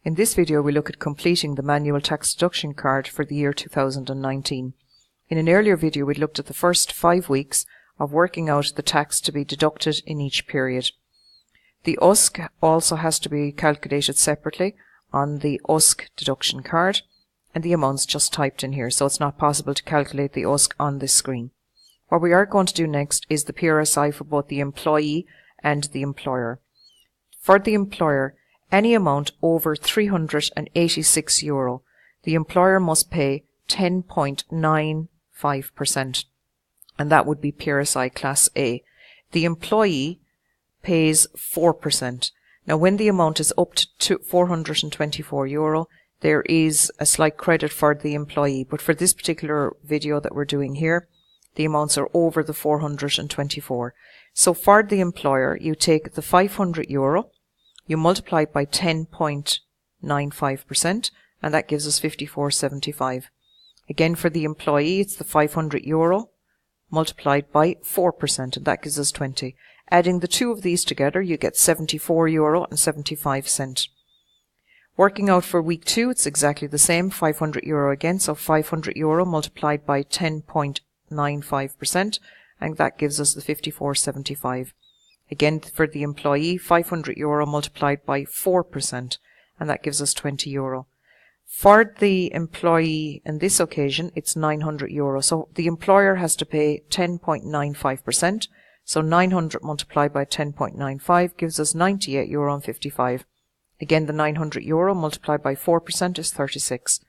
In this video we look at completing the manual tax deduction card for the year 2019. In an earlier video we looked at the first 5 weeks of working out the tax to be deducted in each period. The USC also has to be calculated separately on the USC deduction card, and the amounts just typed in here, so it's not possible to calculate the USC on this screen. What we are going to do next is the PRSI for both the employee and the employer. For the employer, any amount over €386, the employer must pay 10.95%, and that would be PRSI Class A. The employee pays 4%. Now, when the amount is up to €424, there is a slight credit for the employee, but for this particular video that we're doing here, the amounts are over the 424. So for the employer, you take the €500, you multiply it by 10.95%, and that gives us €54.75. Again, for the employee, it's the €500 multiplied by 4%, and that gives us 20. Adding the two of these together, you get €74.75. Working out for week 2, it's exactly the same, €500 again, so €500 multiplied by 10.95%, and that gives us the €54.75. Again, for the employee, €500 multiplied by 4%, and that gives us €20. For the employee, in this occasion, it's €900. So the employer has to pay 10.95%. So 900 multiplied by 10.95 gives us €98.55. Again, the €900 multiplied by 4% is 36.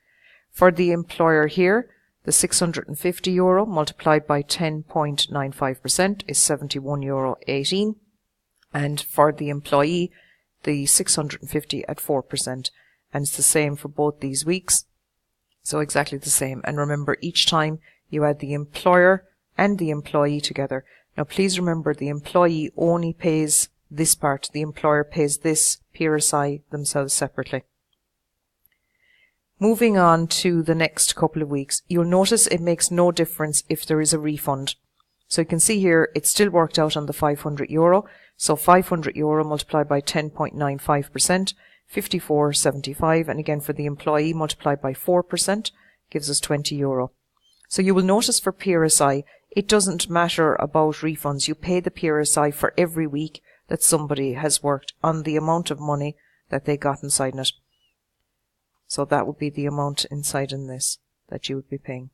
For the employer here, the €650 multiplied by 10.95% is €71.18. And for the employee, the 650 at 4%. And it's the same for both these weeks. So exactly the same. And remember, each time you add the employer and the employee together. Now please remember, the employee only pays this part. The employer pays this PRSI themselves separately. Moving on to the next couple of weeks, you'll notice it makes no difference if there is a refund. So you can see here, it's still worked out on the €500. So €500 multiplied by 10.95%, €54.75. And again, for the employee, multiplied by 4% gives us €20. So you will notice for PRSI, it doesn't matter about refunds. You pay the PRSI for every week that somebody has worked on the amount of money that they got inside it. So that would be the amount inside in this that you would be paying.